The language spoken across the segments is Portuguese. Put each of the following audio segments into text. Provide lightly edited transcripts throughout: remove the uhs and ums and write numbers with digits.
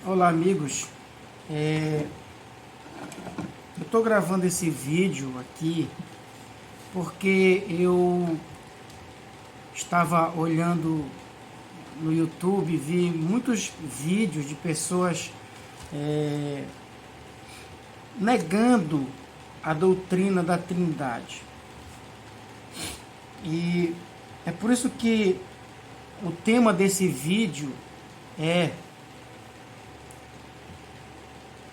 Olá, amigos. Eu estou gravando esse vídeo aqui porque eu estava olhando no YouTube, vi muitos vídeos de pessoas negando a doutrina da Trindade. E é por isso que o tema desse vídeo é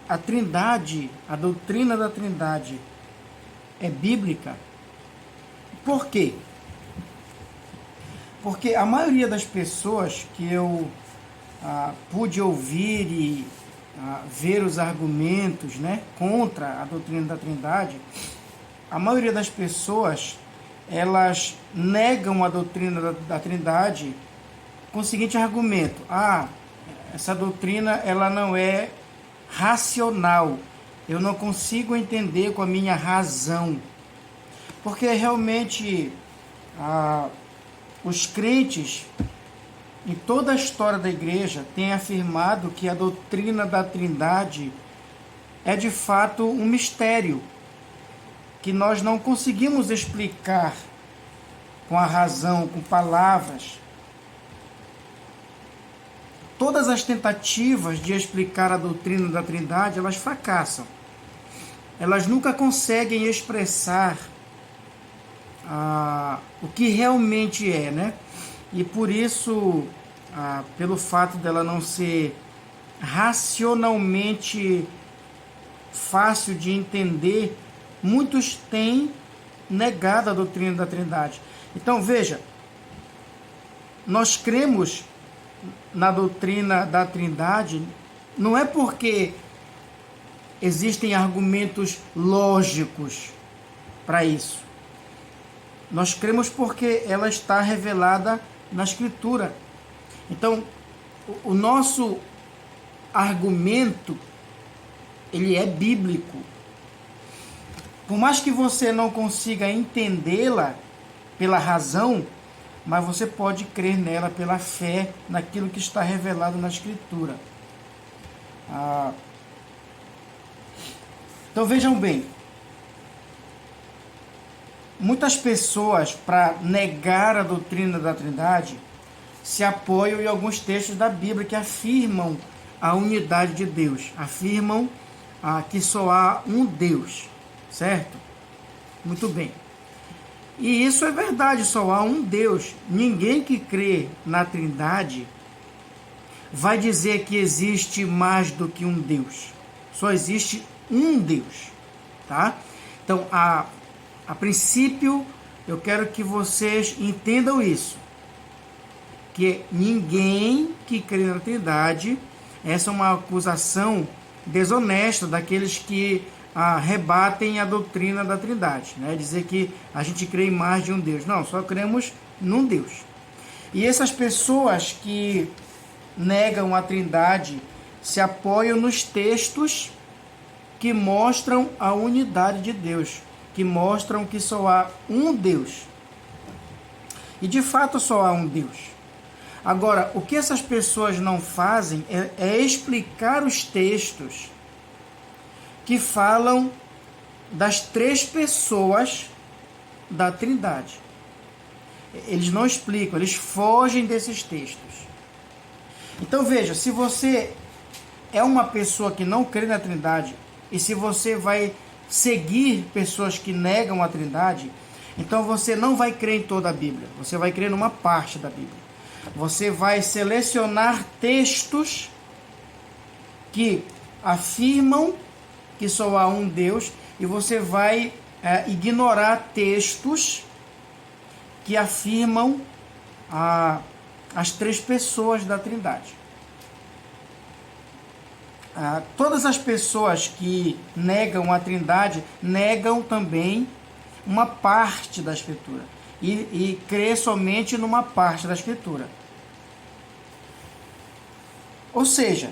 a Trindade, a doutrina da Trindade é bíblica. Por quê? Porque a maioria das pessoas que eu pude ouvir e ver os argumentos, né, contra a doutrina da Trindade, a maioria das pessoas, elas negam a doutrina da Trindade com o seguinte argumento: essa doutrina ela não é racional, eu não consigo entender com a minha razão. Porque realmente os crentes em toda a história da igreja têm afirmado que a doutrina da Trindade é de fato um mistério que nós não conseguimos explicar com a razão, com palavras. Todas as tentativas de explicar a doutrina da Trindade, elas fracassam. Elas nunca conseguem expressar o que realmente é, né? E por isso, pelo fato dela não ser racionalmente fácil de entender, muitos têm negado a doutrina da Trindade. Então, veja, nós cremos na doutrina da Trindade não é porque existem argumentos lógicos para isso. Nós cremos porque ela está revelada na Escritura. Então, o nosso argumento, ele é bíblico. Por mais que você não consiga entendê-la pela razão, mas você pode crer nela pela fé, naquilo que está revelado na Escritura. Então vejam bem, muitas pessoas, para negar a doutrina da Trindade, se apoiam em alguns textos da Bíblia que afirmam a unidade de Deus, afirmam que só há um Deus, certo? Muito bem. E isso é verdade, só há um Deus. Ninguém que crê na Trindade vai dizer que existe mais do que um Deus. Só existe um Deus, tá? Então, a princípio, eu quero que vocês entendam isso. Que ninguém que crê na Trindade, essa é uma acusação desonesta daqueles que rebatem a doutrina da Trindade, né? Dizer que a gente crê em mais de um Deus. Não, só cremos num Deus. E essas pessoas que negam a Trindade se apoiam nos textos que mostram a unidade de Deus, que mostram que só há um Deus. E de fato só há um Deus. Agora, o que essas pessoas não fazem é explicar os textos que falam das três pessoas da Trindade. Eles não explicam, eles fogem desses textos. Então veja, se você é uma pessoa que não crê na Trindade, e se você vai seguir pessoas que negam a Trindade, então você não vai crer em toda a Bíblia, você vai crer numa parte da Bíblia. Você vai selecionar textos que afirmam que só há um Deus, e você vai ignorar textos que afirmam as três pessoas da Trindade. Todas as pessoas que negam a Trindade negam também uma parte da Escritura e crê somente numa parte da Escritura. Ou seja,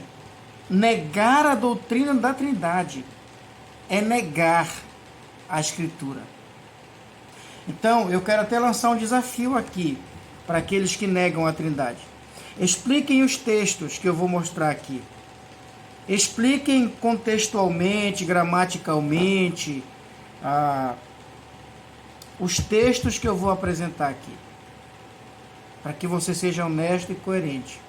negar a doutrina da Trindade é negar a Escritura. Então, eu quero até lançar um desafio aqui para aqueles que negam a Trindade. Expliquem os textos que eu vou mostrar aqui. expliquem contextualmente, gramaticalmente, os textos que eu vou apresentar aqui, para que você seja honesto e coerente.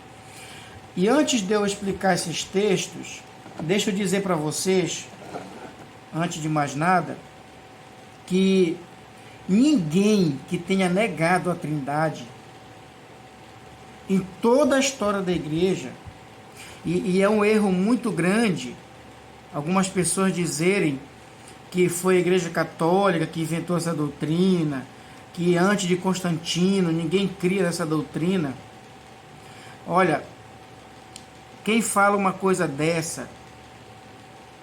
E antes de eu explicar esses textos, deixa eu dizer para vocês, antes de mais nada, que ninguém que tenha negado a Trindade em toda a história da igreja, e é um erro muito grande algumas pessoas dizerem que foi a Igreja Católica que inventou essa doutrina, que antes de Constantino ninguém cria essa doutrina. Olha, quem fala uma coisa dessa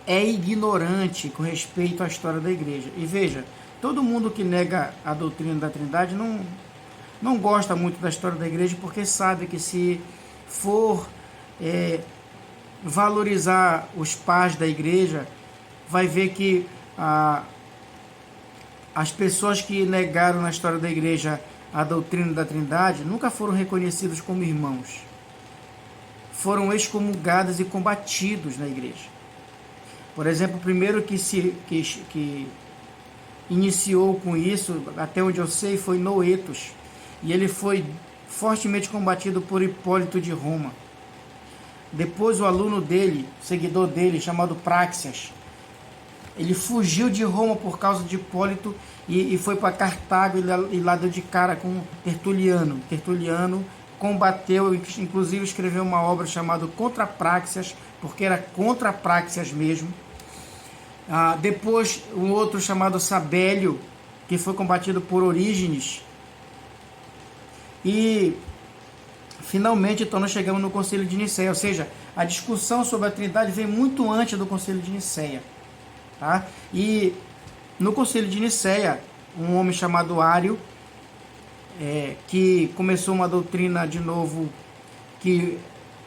é ignorante com respeito à história da igreja. E veja, todo mundo que nega a doutrina da Trindade não gosta muito da história da igreja, porque sabe que se for valorizar os pais da igreja, vai ver que as pessoas que negaram na história da igreja a doutrina da Trindade nunca foram reconhecidos como irmãos. Foram excomungados e combatidos na igreja. Por exemplo, o primeiro que iniciou com isso, até onde eu sei, foi Noetos. E ele foi fortemente combatido por Hipólito de Roma. Depois o aluno dele, seguidor dele, chamado Praxias, ele fugiu de Roma por causa de Hipólito e foi para Cartago e lá deu de cara com Tertuliano. Tertuliano combateu, inclusive escreveu uma obra chamada Contra Praxias, porque era contra Praxias mesmo. Depois um outro chamado Sabélio, que foi combatido por Orígenes. E finalmente então nós chegamos no Concílio de Nicéia, ou seja, a discussão sobre a Trindade veio muito antes do Concílio de Nicéia. Tá? E no Concílio de Nicéia, um homem chamado Ário, que começou uma doutrina de novo que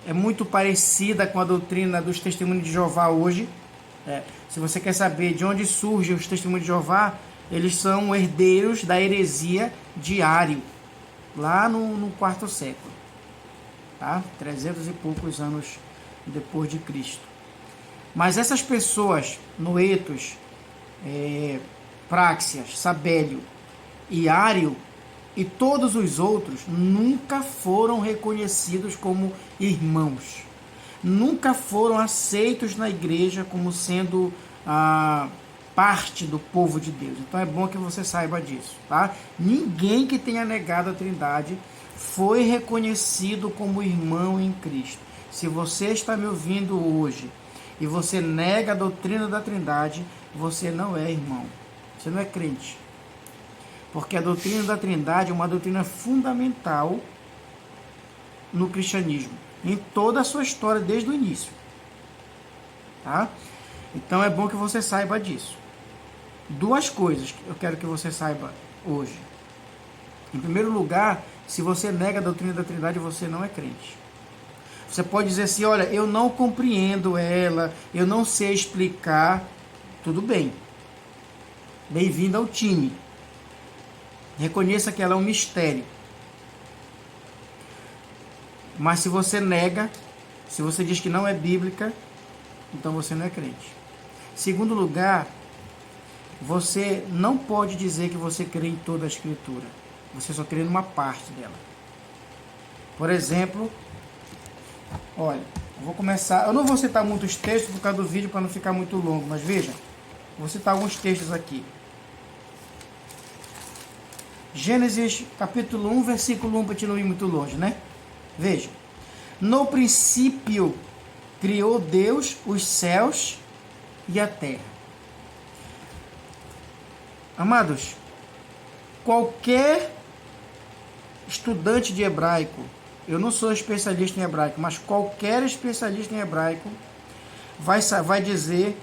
é muito parecida com a doutrina dos Testemunhos de Jeová hoje. Se você quer saber de onde surgem os Testemunhos de Jeová, eles são herdeiros da heresia de Ário, lá no quarto século, tá? 300 e poucos anos depois de Cristo. Mas essas pessoas, Noetos, Praxias, Sabélio e Ário, e todos os outros, nunca foram reconhecidos como irmãos. Nunca foram aceitos na igreja como sendo parte do povo de Deus. Então é bom que você saiba disso, tá? Ninguém que tenha negado a Trindade foi reconhecido como irmão em Cristo. Se você está me ouvindo hoje e você nega a doutrina da Trindade, você não é irmão, você não é crente. Porque a doutrina da Trindade é uma doutrina fundamental no cristianismo, em toda a sua história, desde o início. Tá? Então é bom que você saiba disso. Duas coisas que eu quero que você saiba hoje. Em primeiro lugar, se você nega a doutrina da Trindade, você não é crente. Você pode dizer assim, olha, eu não compreendo ela, eu não sei explicar. Tudo bem. Bem-vindo ao time. Reconheça que ela é um mistério. Mas se você nega, se você diz que não é bíblica, então você não é crente. Segundo lugar, você não pode dizer que você crê em toda a Escritura. Você só crê numa parte dela. Por exemplo, olha, eu vou começar. Eu não vou citar muitos textos por causa do vídeo para não ficar muito longo, mas veja, vou citar alguns textos aqui. Gênesis capítulo 1, versículo 1, para te não ir muito longe, né? Veja. No princípio criou Deus os céus e a terra. Amados, qualquer estudante de hebraico, eu não sou especialista em hebraico, mas qualquer especialista em hebraico vai dizer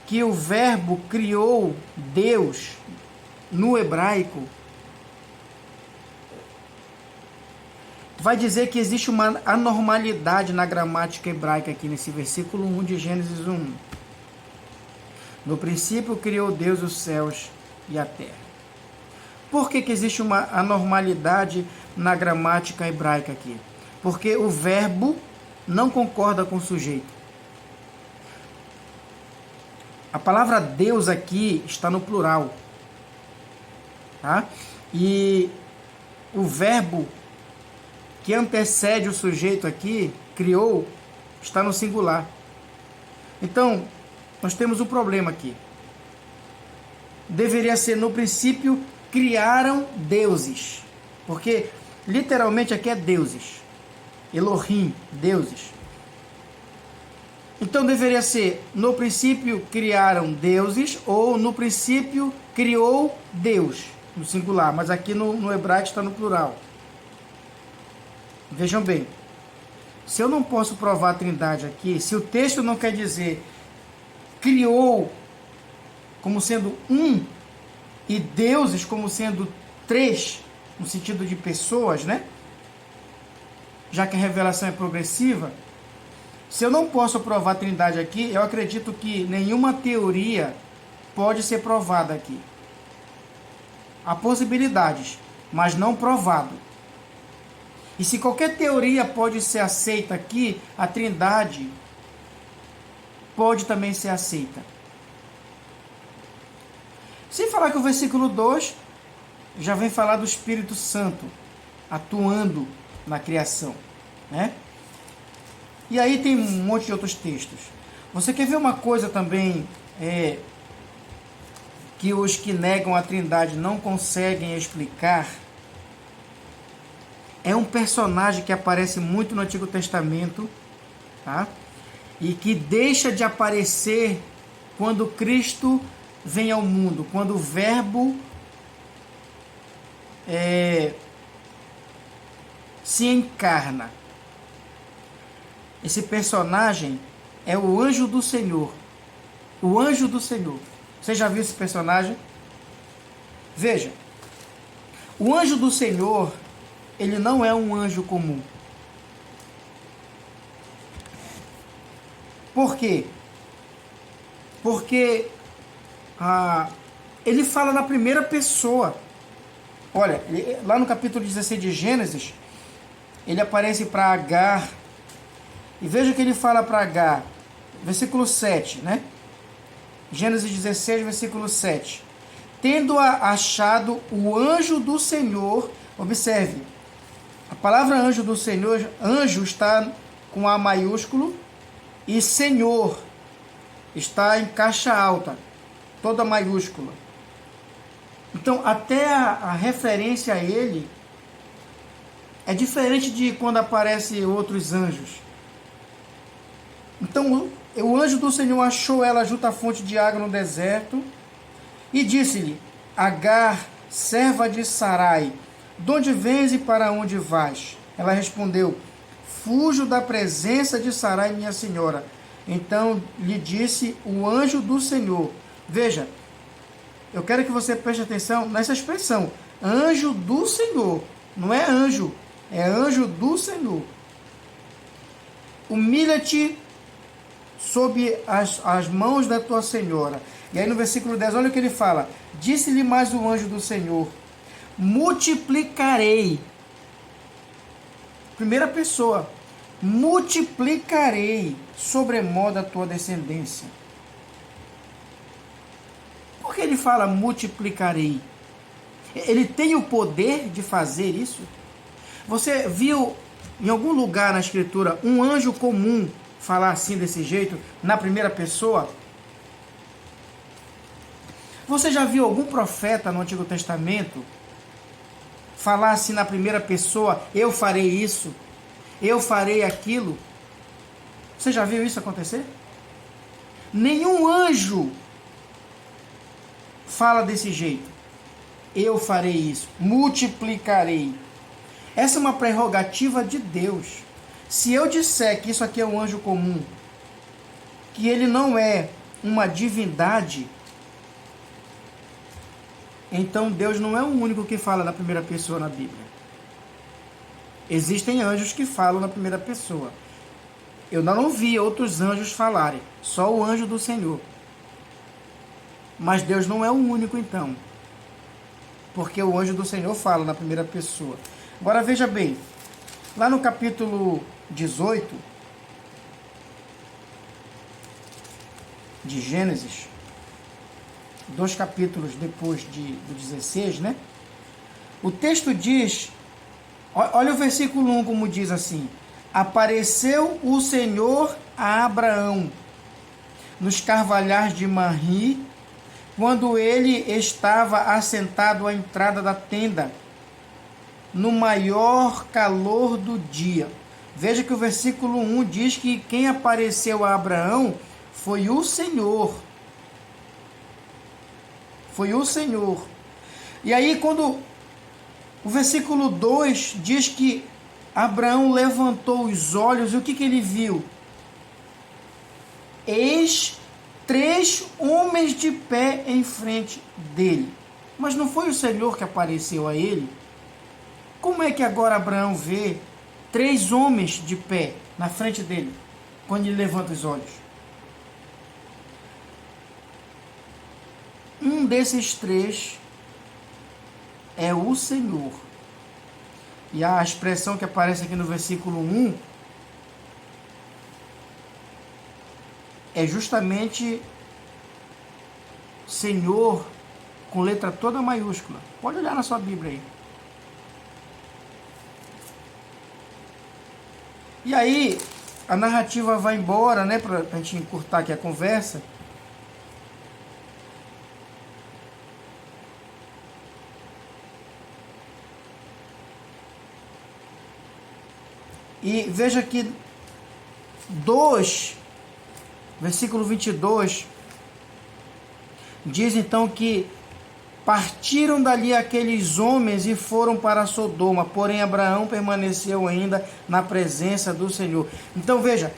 que o verbo criou Deus no hebraico, vai dizer que existe uma anormalidade na gramática hebraica aqui nesse versículo 1 de Gênesis 1. No princípio criou Deus os céus e a terra. Por que existe uma anormalidade na gramática hebraica aqui? Porque o verbo não concorda com o sujeito. A palavra Deus aqui está no plural. Tá? E o verbo que antecede o sujeito aqui, criou, está no singular. Então, nós temos um problema aqui. Deveria ser, no princípio, criaram deuses. Porque, literalmente, aqui é deuses. Elohim, deuses. Então, deveria ser, no princípio, criaram deuses, ou no princípio, criou Deus, no singular. Mas aqui no hebraico está no plural. Vejam bem. Se eu não posso provar a Trindade aqui, se o texto não quer dizer criou como sendo um e deuses como sendo três, no sentido de pessoas, né? Já que a revelação é progressiva, se eu não posso provar a Trindade aqui, eu acredito que nenhuma teoria pode ser provada aqui. Há possibilidades, mas não provado. E se qualquer teoria pode ser aceita aqui, a Trindade pode também ser aceita. Sem falar que o versículo 2 já vem falar do Espírito Santo atuando na criação, né? E aí tem um monte de outros textos. Você quer ver uma coisa também que os que negam a Trindade não conseguem explicar? É um personagem que aparece muito no Antigo Testamento, tá? E que deixa de aparecer quando Cristo vem ao mundo, quando o Verbo se encarna. Esse personagem é o anjo do Senhor. O anjo do Senhor. Você já viu esse personagem? Veja, o anjo do Senhor, ele não é um anjo comum. Por quê? Porque ele fala na primeira pessoa. Olha, lá no capítulo 16 de Gênesis, ele aparece para Agar. E veja que ele fala para Agar, versículo 7, né? Gênesis 16, versículo 7. Tendo achado o anjo do Senhor, observe, a palavra anjo do Senhor, anjo está com A maiúsculo e Senhor está em caixa alta, toda maiúscula. Então, até a referência a ele é diferente de quando aparecem outros anjos. Então, o anjo do Senhor achou ela junto à fonte de água no deserto e disse-lhe: Agar, serva de Sarai, de onde vens e para onde vais? Ela respondeu: fujo da presença de Sarai, minha senhora. Então lhe disse o anjo do Senhor. Veja, eu quero que você preste atenção nessa expressão, anjo do Senhor. Não é anjo, é anjo do Senhor. Humilha-te sob as mãos da tua senhora. E aí no versículo 10, olha o que ele fala. Disse-lhe mais o anjo do Senhor: multiplicarei. Primeira pessoa. Multiplicarei sobremodo a tua descendência. Por que ele fala multiplicarei? Ele tem o poder de fazer isso? Você viu em algum lugar na Escritura um anjo comum falar assim desse jeito, na primeira pessoa? Você já viu algum profeta no Antigo Testamento falar assim na primeira pessoa: eu farei isso, eu farei aquilo? Você já viu isso acontecer? Nenhum anjo fala desse jeito. Eu farei isso, multiplicarei. Essa é uma prerrogativa de Deus. Se eu disser que isso aqui é um anjo comum, que ele não é uma divindade, então Deus não é o único que fala na primeira pessoa na Bíblia. Existem anjos que falam na primeira pessoa. Eu não vi outros anjos falarem, só o anjo do Senhor. Mas Deus não é o único então, porque o anjo do Senhor fala na primeira pessoa. Agora veja bem, lá no capítulo 18 de Gênesis, 2 capítulos depois do 16, né? O texto diz, olha o versículo 1 como diz assim: apareceu o Senhor a Abraão nos carvalhais de Manri, quando ele estava assentado à entrada da tenda, no maior calor do dia. Veja que o versículo 1 diz que quem apareceu a Abraão foi o Senhor. Foi o Senhor. E aí quando o versículo 2 diz que Abraão levantou os olhos, e o que ele viu? Eis 3 homens de pé em frente dele. Mas não foi o Senhor que apareceu a ele? Como é que agora Abraão vê 3 homens de pé na frente dele, quando ele levanta os olhos? Um desses 3 é o Senhor. E a expressão que aparece aqui no versículo 1 é justamente Senhor com letra toda maiúscula. Pode olhar na sua Bíblia aí. E aí, a narrativa vai embora, né, para a gente encurtar aqui a conversa. E veja que versículo 22, diz então que partiram dali aqueles homens e foram para Sodoma, porém Abraão permaneceu ainda na presença do Senhor. Então veja,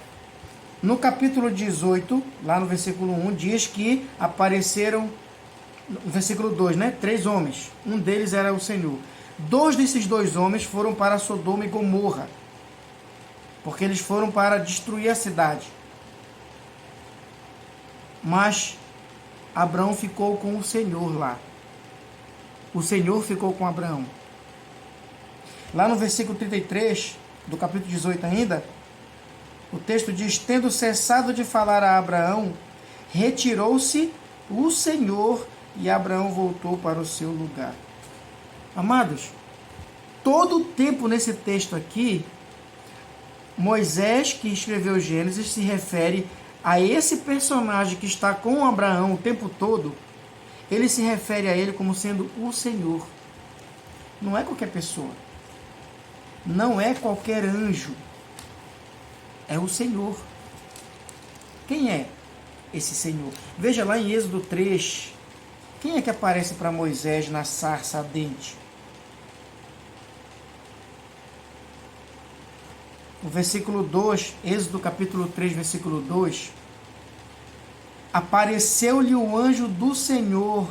no capítulo 18, lá no versículo 1, diz que apareceram, no versículo 2, né, 3 homens, um deles era o Senhor. 2 desses 2 homens foram para Sodoma e Gomorra, porque eles foram para destruir a cidade. Mas Abraão ficou com o Senhor lá. O Senhor ficou com Abraão. Lá no versículo 33, do capítulo 18 ainda, o texto diz: tendo cessado de falar a Abraão, retirou-se o Senhor e Abraão voltou para o seu lugar. Amados, todo o tempo nesse texto aqui, Moisés, que escreveu Gênesis, se refere a esse personagem que está com Abraão o tempo todo. Ele se refere a ele como sendo o Senhor. Não é qualquer pessoa. Não é qualquer anjo. É o Senhor. Quem é esse Senhor? Veja lá em Êxodo 3. Quem é que aparece para Moisés na sarça ardente? O versículo 2, Êxodo capítulo 3, versículo 2. Apareceu-lhe o anjo do Senhor.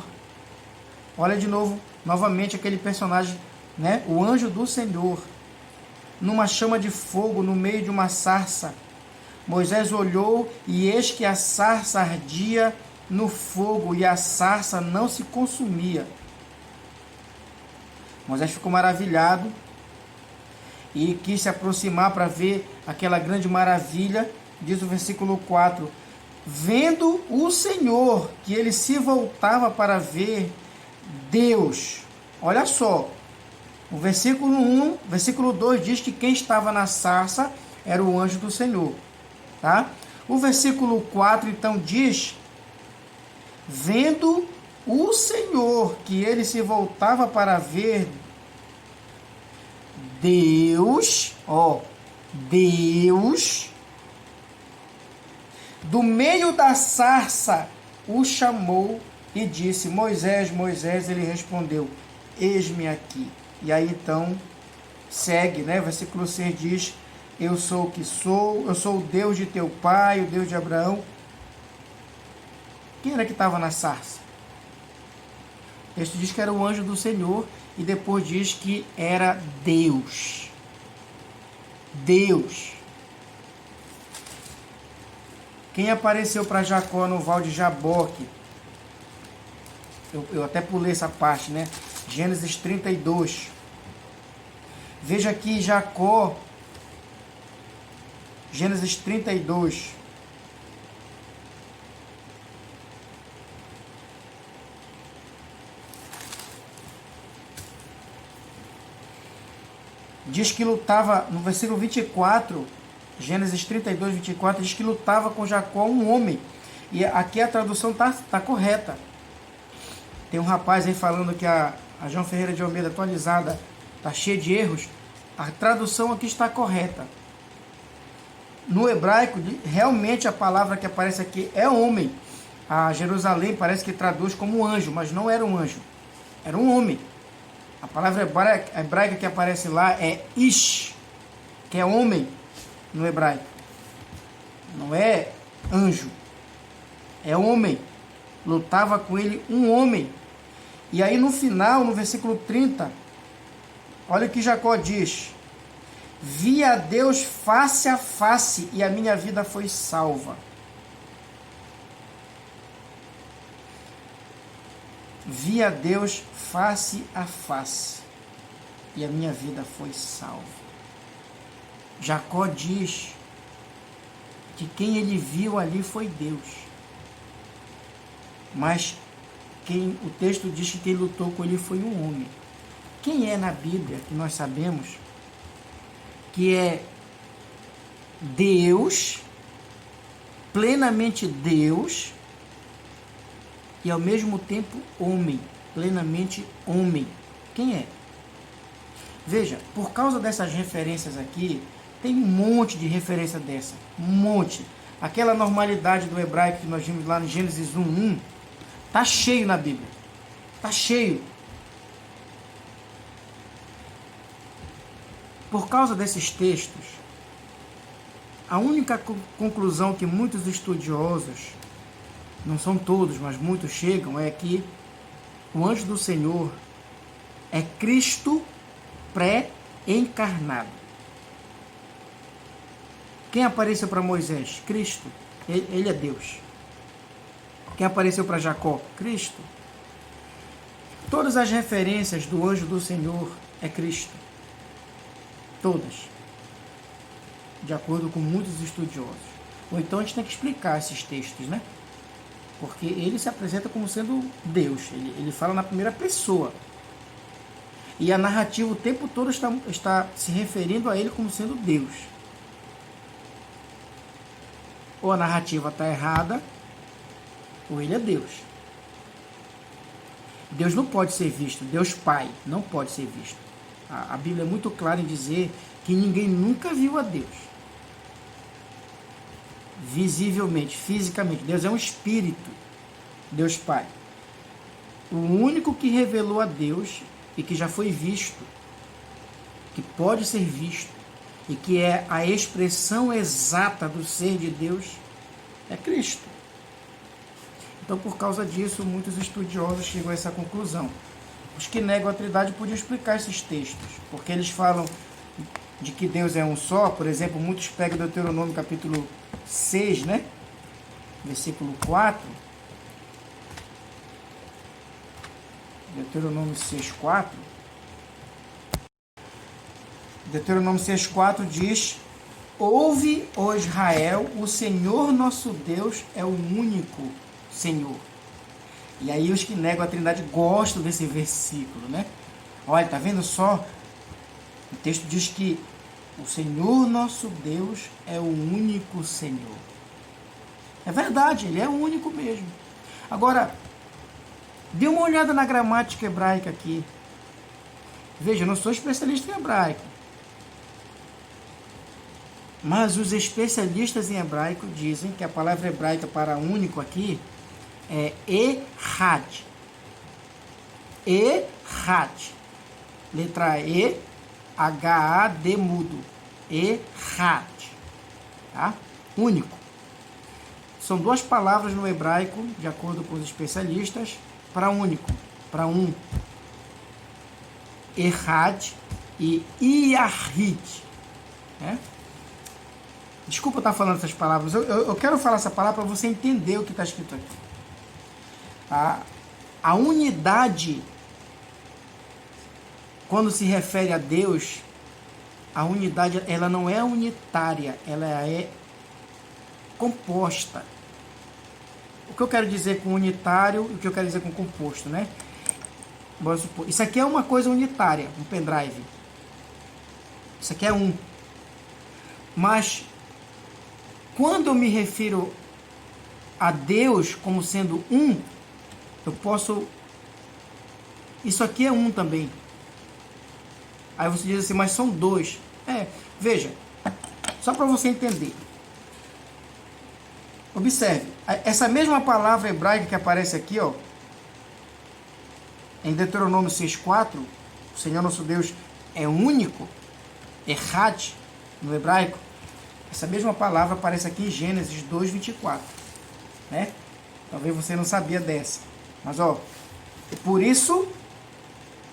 Olha de novo, novamente aquele personagem, né? O anjo do Senhor, numa chama de fogo no meio de uma sarça. Moisés olhou e eis que a sarça ardia no fogo e a sarça não se consumia. Moisés ficou maravilhado e quis se aproximar para ver aquela grande maravilha. Diz o versículo 4: vendo o Senhor que ele se voltava para ver Deus. Olha só, o versículo 1, versículo 2 diz que quem estava na sarça era o anjo do Senhor, tá? O versículo 4 então diz: vendo o Senhor que ele se voltava para ver Deus, Deus, do meio da sarça o chamou e disse: Moisés, Moisés. Ele respondeu: eis-me aqui. E aí então segue, né? Versículo 6 diz: eu sou o que sou, eu sou o Deus de teu pai, o Deus de Abraão. Quem era que estava na sarça? O texto diz que era o anjo do Senhor e depois diz que era Deus. Deus. Quem apareceu para Jacó no val de Jaboque? Eu até pulei essa parte, né? Gênesis 32. Veja aqui Jacó, Gênesis 32. diz que lutava, no versículo 24, Gênesis 32, 24, diz que lutava com Jacó um homem. E aqui a tradução tá correta. Tem um rapaz aí falando que a João Ferreira de Almeida atualizada está cheia de erros. A tradução aqui está correta. No hebraico, realmente a palavra que aparece aqui é homem. A Jerusalém parece que traduz como anjo, mas não era um anjo. Era um homem. A palavra hebraica que aparece lá é ish, que é homem no hebraico. Não é anjo. É homem. Lutava com ele um homem. E aí no final, no versículo 30, olha o que Jacó diz: vi a Deus face a face e a minha vida foi salva. Vi a Deus face a face e a minha vida foi salva. Jacó diz que quem ele viu ali foi Deus. Mas o texto diz que quem lutou com ele foi um homem. Quem é na Bíblia que nós sabemos que é Deus, plenamente Deus, e ao mesmo tempo homem, plenamente homem? Quem é? Veja, por causa dessas referências aqui, tem um monte de referência dessa, um monte. Aquela normalidade do hebraico que nós vimos lá no Gênesis 1:1, tá cheio na Bíblia, tá cheio. Por causa desses textos, a única conclusão que muitos estudiosos, não são todos, mas muitos chegam, é que o anjo do Senhor é Cristo pré-encarnado. Quem apareceu para Moisés? Cristo. Ele é Deus. Quem apareceu para Jacó? Cristo. Todas as referências do anjo do Senhor é Cristo. Todas. De acordo com muitos estudiosos. Ou então a gente tem que explicar esses textos, né? Porque ele se apresenta como sendo Deus. Ele fala na primeira pessoa. E a narrativa o tempo todo está se referindo a ele como sendo Deus. Ou a narrativa está errada, ou ele é Deus. Deus não pode ser visto. Deus Pai não pode ser visto. A Bíblia é muito clara em dizer que ninguém nunca viu a Deus. Visivelmente, fisicamente. Deus é um espírito. Deus Pai. O único que revelou a Deus e que já foi visto, que pode ser visto, e que é a expressão exata do ser de Deus, é Cristo. Então, por causa disso, muitos estudiosos chegam a essa conclusão. Os que negam a Trindade podiam explicar esses textos, porque eles falam de que Deus é um só. Por exemplo, muitos pegam Deuteronômio capítulo 6, né? Versículo 4. Deuteronômio 6:4. Deuteronômio 6:4 diz: ouve, ó Israel, o Senhor nosso Deus é o único Senhor. E aí os que negam a Trindade gostam desse versículo, né? Olha, tá vendo só? O texto diz que o Senhor nosso Deus é o único Senhor. É verdade, ele é o único mesmo. Agora, dê uma olhada na gramática hebraica aqui. Veja, eu não sou especialista em hebraico. Mas os especialistas em hebraico dizem que a palavra hebraica para único aqui é Ehad. Ehad. Letra E, H-A-D mudo. Ehad. Tá? Único. São duas palavras no hebraico, de acordo com os especialistas, para único, para um. Ehad e Iahid. Né? Desculpa eu estar falando essas palavras. Eu quero falar essa palavra para você entender o que está escrito aqui. A unidade, quando se refere a Deus, a unidade ela não é unitária, ela é composta. O que eu quero dizer com unitário e o que eu quero dizer com composto, né? Vamos supor, isso aqui é uma coisa unitária, um pendrive. Isso aqui é um. Mas quando eu me refiro a Deus como sendo um, eu posso... Isso aqui é um também. Aí você diz assim, mas são dois. Veja, só para você entender. Observe, essa mesma palavra hebraica que aparece aqui, ó, em Deuteronômio 6,4, o Senhor nosso Deus é único, Echad, no hebraico. Essa mesma palavra aparece aqui em Gênesis 2,24, né? Talvez você não sabia dessa. Mas, ó, por isso,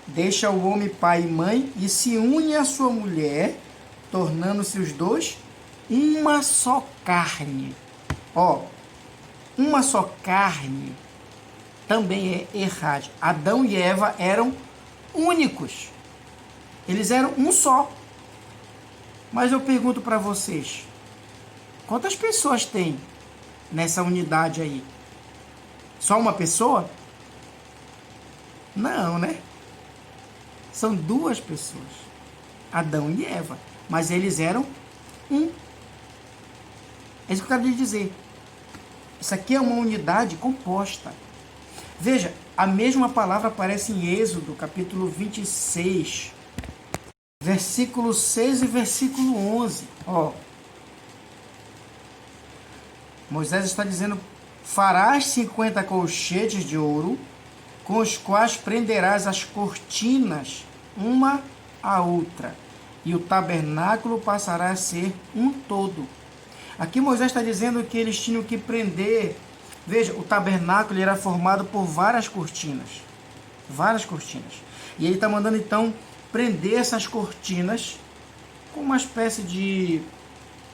deixa o homem pai e mãe e se une à sua mulher, tornando-se os dois uma só carne. Ó, uma só carne também é Echad. Adão e Eva eram únicos. Eles eram um só. Mas eu pergunto para vocês, quantas pessoas tem nessa unidade aí? Só uma pessoa? Não, né? São duas pessoas, Adão e Eva, mas eles eram um. É isso que eu quero lhe dizer. Isso aqui é uma unidade composta. Veja, a mesma palavra aparece em Êxodo, capítulo 26, versículo 6 e versículo 11. Ó, Moisés está dizendo: farás 50 colchetes de ouro, com os quais prenderás as cortinas uma à outra, e o tabernáculo passará a ser um todo. Aqui Moisés está dizendo que eles tinham que prender. Veja, o tabernáculo era formado por várias cortinas. Várias cortinas. E ele está mandando então prender essas cortinas com uma espécie de...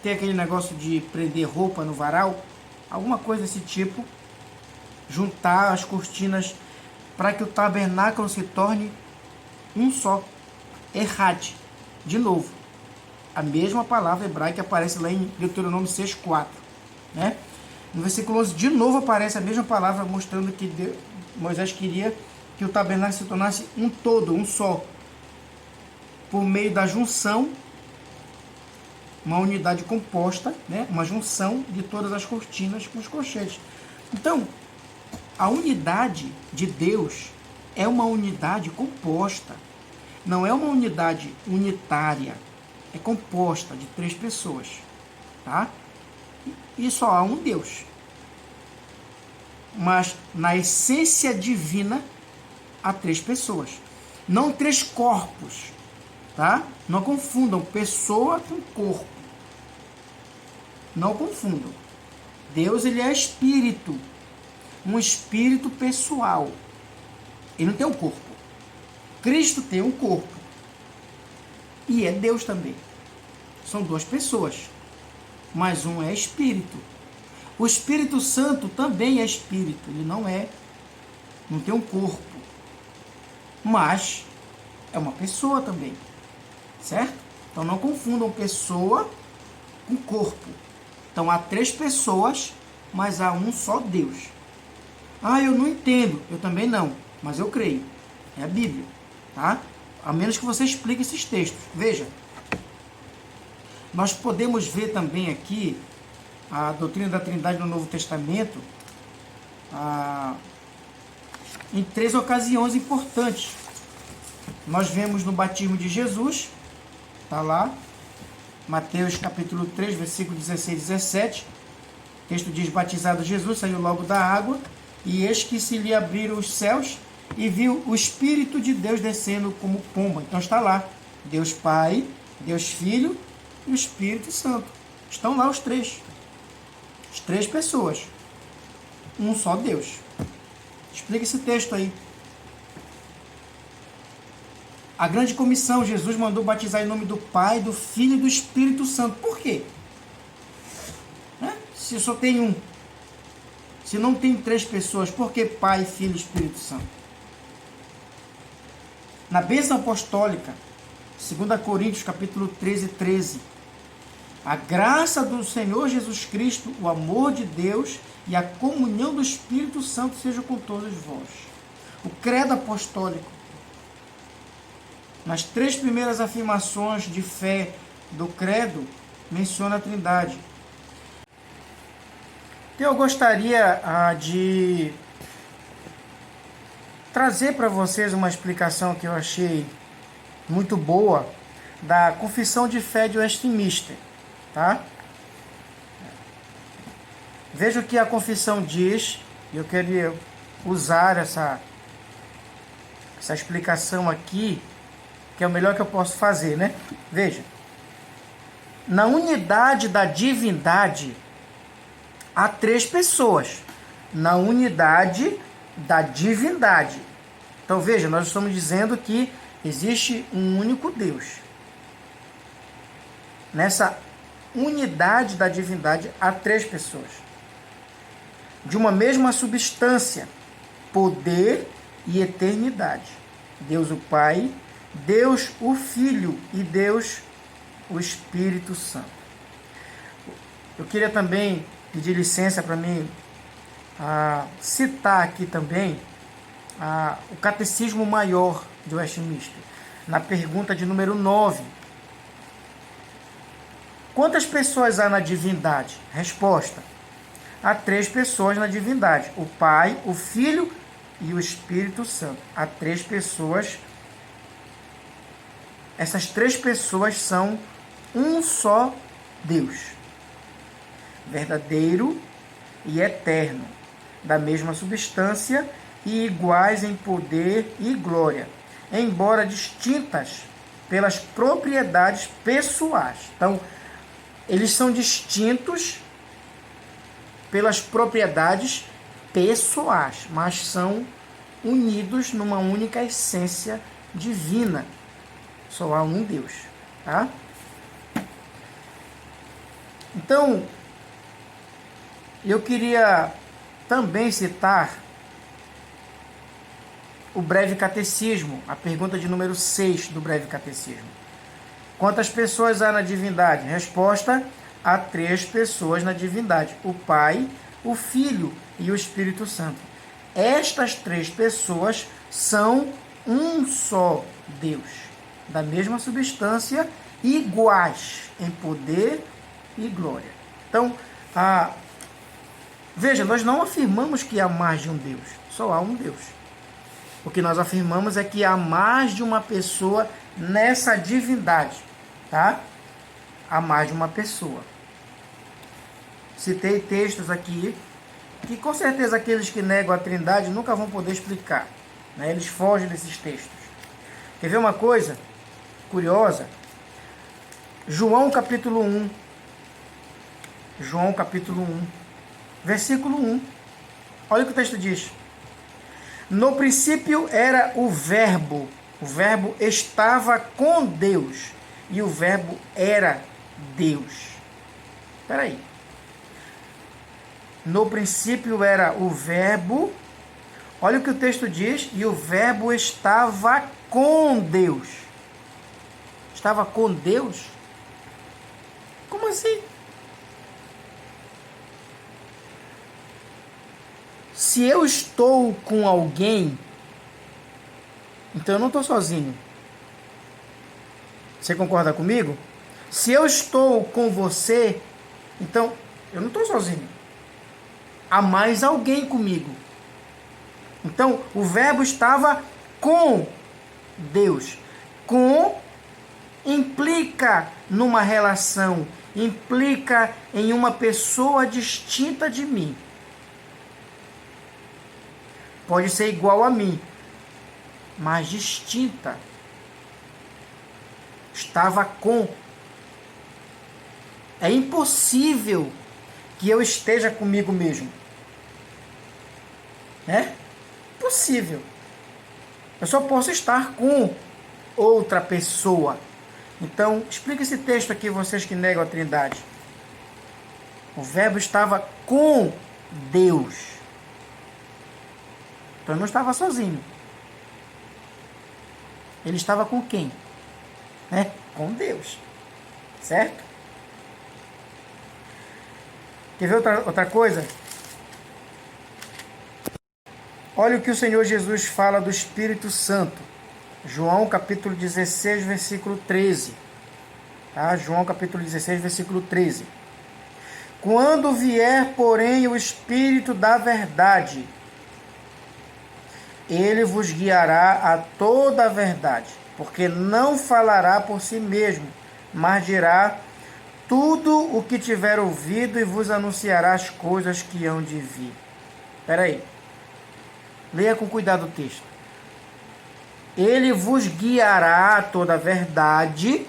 Tem aquele negócio de prender roupa no varal, alguma coisa desse tipo. Juntar as cortinas para que o tabernáculo se torne um só. Echad. De novo, a mesma palavra hebraica que aparece lá em Deuteronômio 6,4, né? No versículo 11, de novo aparece a mesma palavra, mostrando que Moisés queria que o tabernáculo se tornasse um todo, um só, por meio da junção, uma unidade composta, né? Uma junção de todas as cortinas com os colchetes. Então, a unidade de Deus é uma unidade composta, não é uma unidade unitária, é composta de 3 pessoas, tá? E só há um Deus. Mas na essência divina há 3 pessoas, não 3 corpos, tá? Não confundam pessoa com corpo. Não confundam. Deus, ele é espírito, um espírito pessoal. Ele não tem um corpo. Cristo tem um corpo. E é Deus também. São 2 pessoas. Mas um é espírito. O Espírito Santo também é espírito. Ele não tem um corpo. Mas é uma pessoa também. Certo? Então não confundam pessoa com corpo. Então há 3 pessoas, mas há um só Deus. Ah, eu não entendo. Eu também não. Mas eu creio. É a Bíblia. Tá? A menos que você explique esses textos. Veja. Nós podemos ver também aqui a doutrina da Trindade no Novo Testamento em 3 ocasiões importantes. Nós vemos no batismo de Jesus, está lá, Mateus capítulo 3, versículo 16 e 17. O texto diz: batizado Jesus, saiu logo da água, e eis que se lhe abriram os céus, e viu o Espírito de Deus descendo como pomba. Então está lá, Deus Pai, Deus Filho e o Espírito Santo. Estão lá os 3. As 3 pessoas. Um só Deus. Explica esse texto aí. A grande comissão, Jesus mandou batizar em nome do Pai, do Filho e do Espírito Santo. Por quê? Se só tem um. Se não tem 3 pessoas, por que Pai, Filho e Espírito Santo? Na bênção apostólica, 2 Coríntios capítulo 13, a graça do Senhor Jesus Cristo, o amor de Deus e a comunhão do Espírito Santo seja com todos vós. O credo apostólico, nas 3 primeiras afirmações de fé do credo, menciona a Trindade. Eu gostaria de trazer para vocês uma explicação que eu achei muito boa da Confissão de Fé de Westminster, tá? Veja o que a confissão diz, e eu queria usar essa explicação aqui, que é o melhor que eu posso fazer, né? Veja, na unidade da divindade, há 3 pessoas. Na unidade da divindade. Então veja, nós estamos dizendo que existe um único Deus. Nessa unidade da divindade, há 3 pessoas. De uma mesma substância, poder e eternidade. Deus o Pai, Deus o Filho e Deus o Espírito Santo. Eu queria também pedir licença para mim citar aqui também o Catecismo Maior de Westminster, na pergunta de número 9. Quantas pessoas há na divindade? Resposta: há 3 pessoas na divindade, o Pai, o Filho e o Espírito Santo. Há 3 pessoas. Essas 3 pessoas são um só Deus, verdadeiro e eterno, da mesma substância e iguais em poder e glória, embora distintas pelas propriedades pessoais. Então, eles são distintos pelas propriedades pessoais, mas são unidos numa única essência divina. Só há um Deus, tá? Então, eu queria também citar o breve catecismo, a pergunta de número 6 do breve catecismo. Quantas pessoas há na divindade? Resposta: há 3 pessoas na divindade, o Pai, o Filho e o Espírito Santo. Estas 3 pessoas são um só Deus, da mesma substância, iguais em poder e glória. Então, veja, nós não afirmamos que há mais de um Deus, só há um Deus. O que nós afirmamos é que há mais de uma pessoa nessa divindade, tá? Há mais de uma pessoa. Citei textos aqui que com certeza aqueles que negam a Trindade nunca vão poder explicar, né? Eles fogem desses textos. Quer ver uma coisa curiosa? João capítulo 1. João capítulo 1, versículo 1. Olha o que o texto diz. No princípio era o Verbo estava com Deus, e o Verbo era Deus. Espera aí. No princípio era o Verbo, olha o que o texto diz, e o Verbo estava com Deus. Estava com Deus? Como assim? Se eu estou com alguém, então eu não estou sozinho. Você concorda comigo? Se eu estou com você, então eu não estou sozinho. Há mais alguém comigo. Então o Verbo estava com Deus. Com implica numa relação, implica em uma pessoa distinta de mim. Pode ser igual a mim, mas distinta. Estava com. É impossível que eu esteja comigo mesmo. É impossível. Eu só posso estar com outra pessoa. Então, explica esse texto aqui, vocês que negam a Trindade. O Verbo estava com Deus. Então ele não estava sozinho. Ele estava com quem? Né? Com Deus. Certo? Quer ver outra coisa? Olha o que o Senhor Jesus fala do Espírito Santo. João capítulo 16, versículo 13. Tá? João capítulo 16, versículo 13. Quando vier, porém, o Espírito da verdade, ele vos guiará a toda a verdade, porque não falará por si mesmo, mas dirá tudo o que tiver ouvido e vos anunciará as coisas que hão de vir. Espera aí. Leia com cuidado o texto. Ele vos guiará a toda a verdade,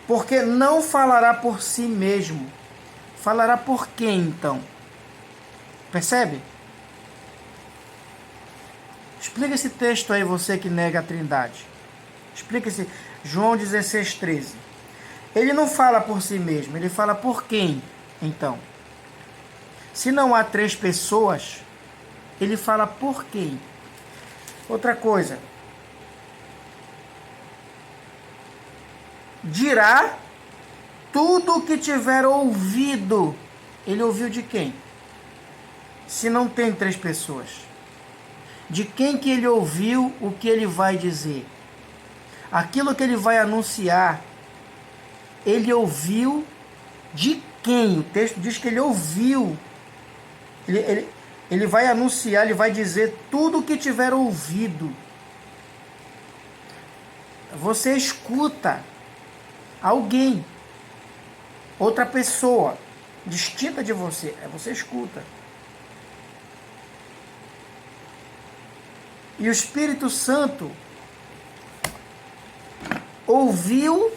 porque não falará por si mesmo. Falará por quem, então? Percebe? Explica esse texto aí, você que nega a Trindade. Explica esse João 16, 13. Ele não fala por si mesmo, ele fala por quem, então? Se não há três pessoas, ele fala por quem? Outra coisa. Dirá tudo o que tiver ouvido. Ele ouviu de quem? Se não tem três pessoas. De quem que ele ouviu o que ele vai dizer? Aquilo que ele vai anunciar, ele ouviu de quem? O texto diz que ele ouviu. Ele vai anunciar, ele vai dizer tudo o que tiver ouvido. Você escuta alguém, outra pessoa, distinta de você. Você escuta. E o Espírito Santo ouviu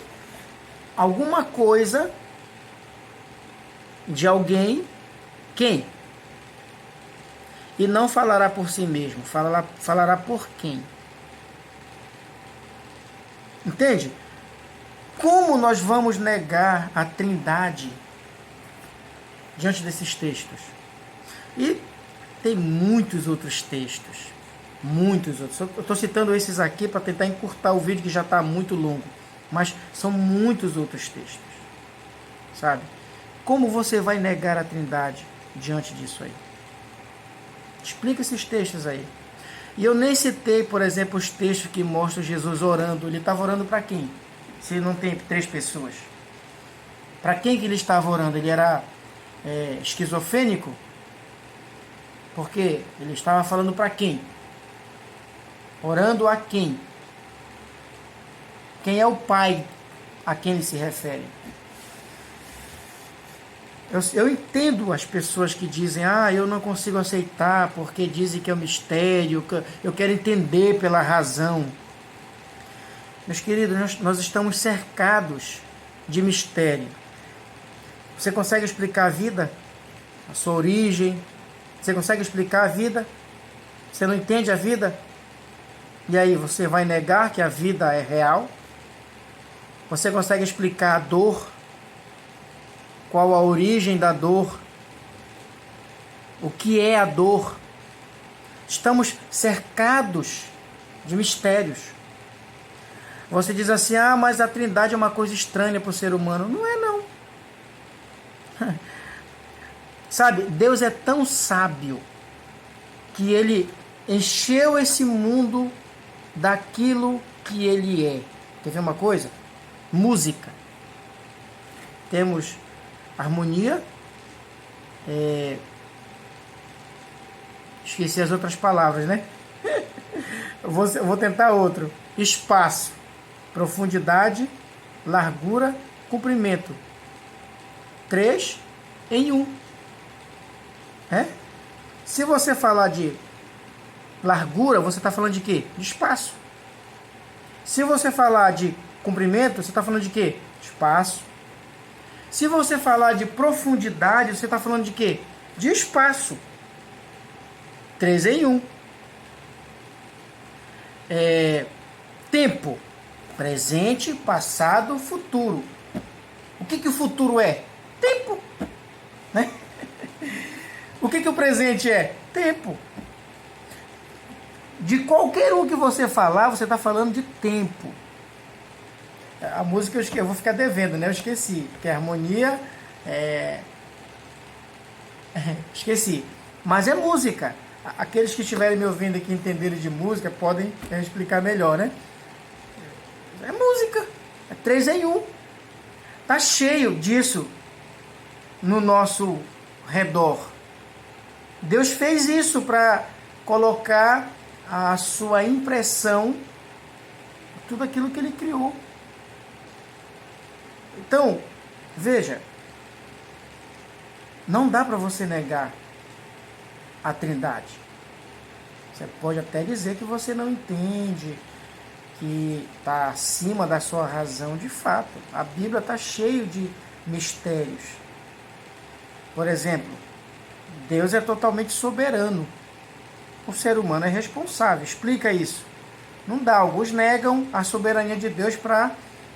alguma coisa de alguém, quem? E não falará por si mesmo, falará por quem? Entende? Como nós vamos negar a Trindade diante desses textos? E tem muitos outros textos, muitos outros. Eu estou citando esses aqui para tentar encurtar o vídeo que já está muito longo, mas são muitos outros textos, sabe? Como você vai negar a Trindade diante disso aí? Explica esses textos aí. E eu nem citei, por exemplo, os textos que mostram Jesus orando. Ele estava orando para quem? Se não tem três pessoas. Para quem que ele estava orando? Ele era esquizofrênico? Porque ele estava falando para quem? Orando a quem? Quem é o Pai a quem ele se refere? Eu entendo as pessoas que dizem, eu não consigo aceitar porque dizem que é um mistério, que eu quero entender pela razão. Meus queridos, nós estamos cercados de mistério. Você consegue explicar a vida? A sua origem? Você consegue explicar a vida? Você não entende a vida? E aí, você vai negar que a vida é real? Você consegue explicar a dor? Qual a origem da dor? O que é a dor? Estamos cercados de mistérios. Você diz assim, mas a Trindade é uma coisa estranha para o ser humano. Não é, não. Sabe, Deus é tão sábio que ele encheu esse mundo daquilo que ele é. Quer ver uma coisa? Música. Temos harmonia, esqueci as outras palavras, né? Eu vou tentar outro. Espaço, profundidade, largura, comprimento. 3 em 1. Se você falar de largura, você está falando de quê? De espaço. Se você falar de comprimento, você está falando de quê? Espaço. Se você falar de profundidade, você está falando de quê? De espaço. 3 em 1. Tempo. Presente, passado, futuro. O que o futuro é? Tempo. Né? O que o presente é? Tempo. De qualquer um que você falar, você está falando de tempo. A música eu vou ficar devendo, né? Eu esqueci. Porque a harmonia esqueci. Mas é música. Aqueles que estiverem me ouvindo e que entenderem de música podem explicar melhor, né? É música, é 3 em 1. Tá cheio disso no nosso redor. Deus fez isso para colocar a sua impressão em tudo aquilo que Ele criou. Então, veja, não dá para você negar a Trindade. Você pode até dizer que você não entende, que está acima da sua razão. De fato, a Bíblia está cheia de mistérios. Por exemplo, Deus é totalmente soberano. O ser humano é responsável. Explica isso. Não dá. Alguns negam a soberania de Deus para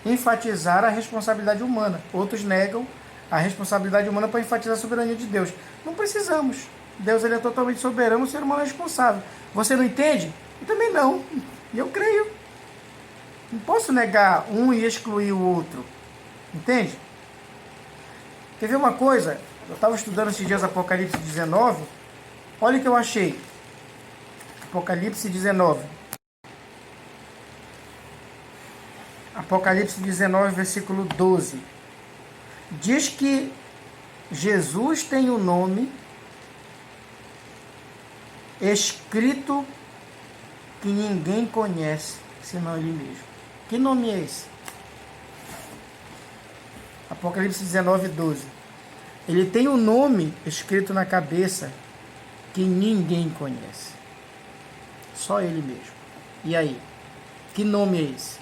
enfatizar a responsabilidade humana. Outros negam a responsabilidade humana para enfatizar a soberania de Deus. Não precisamos. Deus ele é totalmente soberano, o ser humano é responsável. Você não entende? Eu também não. E eu creio. Não posso negar um e excluir o outro. Entende? Quer ver uma coisa? Eu estava estudando esses dias Apocalipse 19. Olha o que eu achei. Apocalipse 19. Apocalipse 19, versículo 12. Diz que Jesus tem um nome escrito que ninguém conhece, senão Ele mesmo. Que nome é esse? Apocalipse 19, 12. Ele tem um nome escrito na cabeça que ninguém conhece. Só Ele mesmo. E aí? Que nome é esse?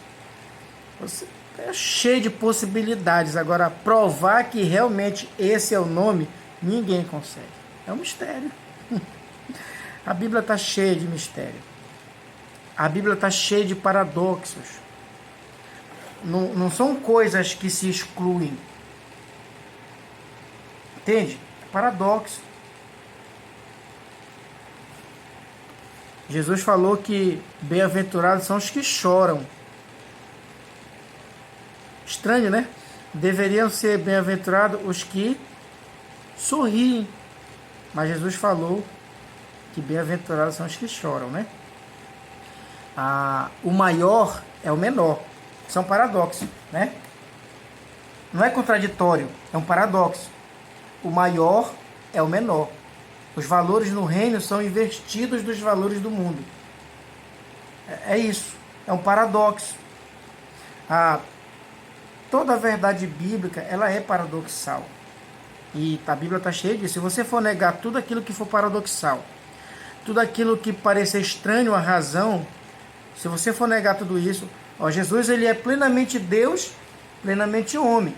Você é cheio de possibilidades. Agora, provar que realmente esse é o nome, ninguém consegue. É um mistério. A Bíblia está cheia de mistério. A Bíblia está cheia de paradoxos. Não são coisas que se excluem. Entende? Paradoxo. Jesus falou que bem-aventurados são os que choram. Estranho, né? Deveriam ser bem-aventurados os que sorriem. Mas Jesus falou que bem-aventurados são os que choram, né? O maior é o menor. Isso é um paradoxo, né? Não é contraditório, é um paradoxo. O maior é o menor. Os valores no reino são invertidos dos valores do mundo. É isso, é um paradoxo. Toda a verdade bíblica, ela é paradoxal. E a Bíblia está cheia disso. Se você for negar tudo aquilo que for paradoxal, tudo aquilo que parecer estranho à razão, se você for negar tudo isso, Jesus ele é plenamente Deus, plenamente homem.